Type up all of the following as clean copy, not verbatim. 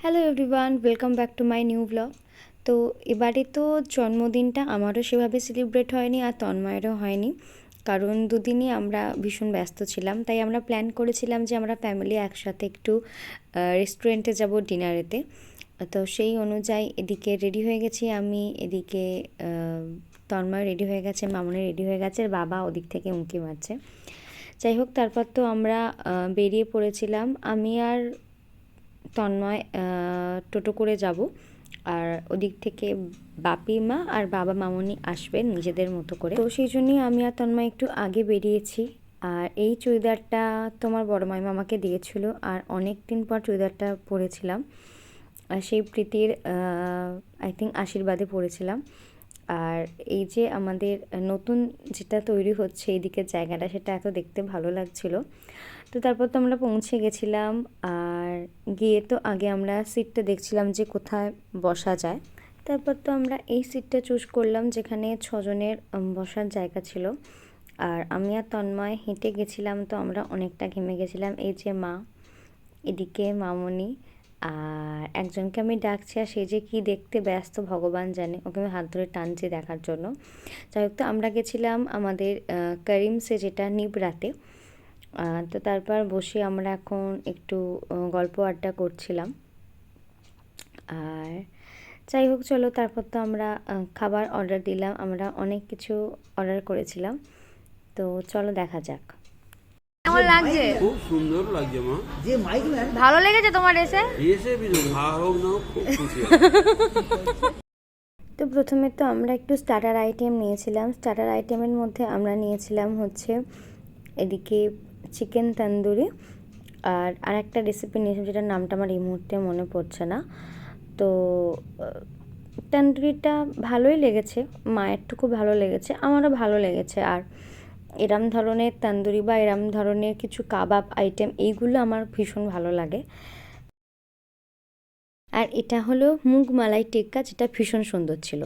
Hello everyone, welcome back to my new blog. তো এবারে তো জন্মদিনটা আমারও সেভাবে সেলিব্রেট হয়নি আর তন্ময়েরও হয়নি, কারণ দুদিনই আমরা ভীষণ ব্যস্ত ছিলাম। তাই আমরা প্ল্যান করেছিলাম যে আমরা ফ্যামিলি একসাথে একটু রেস্টুরেন্টে যাব ডিনারেতে। তো সেই অনুযায়ী এদিকে রেডি হয়ে গেছি আমি, এদিকে তন্ময় রেডি হয়ে গেছে, মামনি রেডি হয়ে গেছে, আর বাবা ওদিক থেকে উঁকি মারছে। যাই হোক, তারপর তো আমরা বেরিয়ে পড়েছিলাম। আমি আর তন্ময় টোটো করে যাব, আর ওদিক থেকে বাপি মা আর বাবা মামনি আসবেন নিজেদের মতো করে। তো সেই জন্যই আমি আর তন্ময় একটু আগে বেরিয়েছি। আর এই চুড়িদারটা তোমার বড় মাইমা আমাকে দিয়েছিল, আর অনেক দিন পর চুড়িদারটা পরেছিলাম, আর সেই প্রীতির আই থিঙ্ক আশীর্বাদে পরেছিলাম। আর এই যে আমাদের নতুন যেটা তৈরি হচ্ছে এইদিকের জায়গাটা, সেটা এত দেখতে ভালো লাগছিল। তো তারপর তো আমরা পৌঁছে গেছিলাম, আর গিয়ে তো আগে আমরা সিটটা দেখছিলাম যে কোথায় বসা যায়। তারপর তো আমরা এই সিটটা চুজ করলাম যেখানে 6 জনের বসার জায়গা ছিল। আর আমি আর তন্ময় হেঁটে গেছিলাম, তো আমরা অনেকটা ঘেমে গেছিলাম। এই যে মা, এদিকে মামনি, আর একজনকে আমি ডাকছি, আর সে যে কী দেখতে ব্যস্ত ভগবান জানে, ওকে আমি হাত ধরে টানছি দেখার জন্য। যাই হোক, তো আমরা গেছিলাম আমাদের করিমসে, যেটা নিবরাতে। তো তারপর বসে আমরা এখন একটু গল্প আড্ডা করছিলাম। আর যাই হোক, চলো, তারপর তো আমরা খাবার অর্ডার দিলাম। আমরা অনেক কিছু অর্ডার করেছিলাম, তো চলো দেখা যাক। কেমন লাগছে? খুব সুন্দর লাগছে মা। যে মাইক ম্যান ভালো লেগেছে তোমার এসে? এসে ভালো হোক না হোক, খুব খুশি। তো প্রথমে তো আমরা একটু স্টার্টার আইটেম নিয়েছিলাম। স্টার্টার আইটেমের মধ্যে আমরা নিয়েছিলাম হচ্ছে এদিকে চিকেন তন্দুরি, আর আরেকটা রেসিপি নিয়েছিলাম যেটার নামটা আমার এই মুহূর্তে মনে পড়ছে না। তো তন্দুরিটা ভালোই লেগেছে, মায়েরটুকু ভালো লেগেছে, আমারও ভালো লেগেছে। আর এরম ধরনের তন্দুরি বা এরম ধরনের কিছু কাবাব আইটেম, এইগুলো আমার ভীষণ ভালো লাগে। আর এটা হলো মুগ মালাই টিক্কা, যেটা ভীষণ সুন্দর ছিল।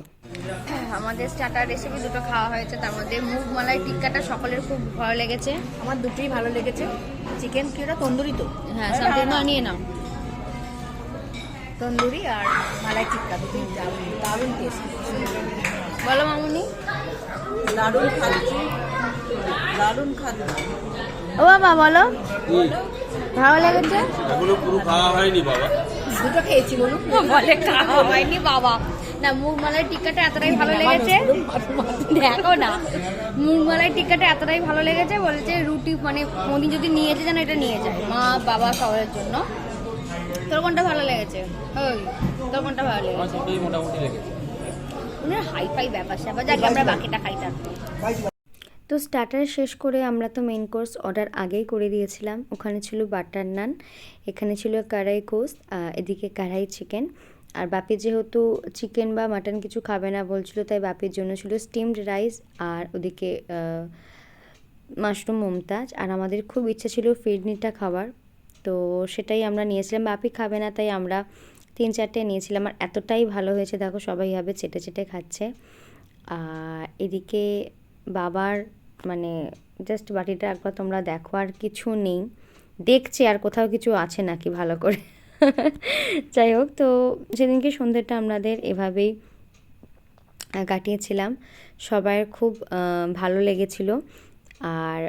আমাদের স্টার্টার রেসিপি দুটো খাওয়া হয়েছে, তার মধ্যে মুগ মালাই টিক্কাটা সকলের খুব ভালো লেগেছে। আমার দুটোই ভালো লেগেছে। চিকেন কি ওটা তন্দুরি তো? হ্যাঁ, সম্পূর্ণ নিয়ে নাও। তন্দুরি আর মালাই টিক্কা দুটোই দারুণ টেস্ট। বলো মামুনি। দারুণ খাচ্ছি, দারুণ খাচ্ছি। ও বাবা, বলো ভালো লেগেছে? এখনো পুরো খাওয়া হয়নি বাবা। দুটো খেয়েছি বলুন। বলে খাওয়া হয়নি বাবা। না, মুগ মালাই টিক্কাটা এতটাই ভালো লেগেছে, দেখো না, মুগ মালাই টিক্কাটা এতটাই ভালো লেগেছে, বলেছে রুটি মানে মোদি যদি নিয়ে যেতে, যেন এটা নিয়ে যায় মা বাবা সবার জন্য। তোর কোনটা ভালো লেগেছে? ওই তোর কোনটা ভালো লেগেছে? মোটামুটি লেগেছে। ওনার হাই ফাই ব্যাপার স্যাপার, যাকে আমরা বাকিটা খাই থাকবো। তো স্টার্টার শেষ করে আমরা তো মেইন কোর্স অর্ডার আগেই করে দিয়েছিলাম। ওখানে ছিল বাটার নান, এখানে ছিল কড়াই গোস্ত, এদিকে কড়াই চিকেন। আর বাপি যেহেতু চিকেন বা মাটন কিছু খাবে না বলছিল, তাই বাপির জন্য ছিল স্টিমড রাইস, আর ওদিকে মাশরুম মুমতাজ। আর আমাদের খুব ইচ্ছা ছিল ফিরনিটা খাবার, তো সেটাই আমরা নিয়েছিলাম। বাপি খাবে না, তাই আমরা 3-4টে নিয়েছিলাম। আর এতটাই ভালো হয়েছে, দেখো সবাই ভাবে চেটে চেটে খাচ্ছে। আর এদিকে বাবার মানে জাস্ট বাটিটা একবার তোমরা দেখো, আর কিছু নেই, দেখছি আর কোথাও কিছু আছে নাকি ভালো করে। যাই হোক, তো সেদিনকে সন্ধ্যেটা আমাদের এভাবেই কাটিয়েছিলাম। সবার খুব ভালো লেগেছিল। আর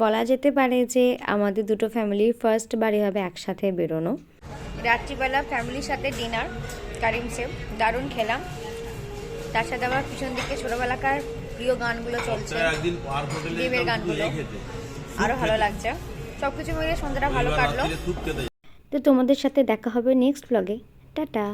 বলা যেতে পারে যে আমাদের দুটো ফ্যামিলির ফার্স্ট বারে হবে একসাথে বেরোনো। রাত্রিবেলা ফ্যামিলির সাথে ডিনার কারিমসে, দারুণ খেলাম। তার সাথে আমার পিছন দিকে ছোটবেলাকার প্রিয় গানগুলো চলছে, দেবের গানগুলো, আরো ভালো লাগছে। সবকিছু মিলে সন্ধ্যাটা ভালো কাটলো। তো তোমাদের সাথে দেখা হবে নেক্সট ব্লগে। টাটা।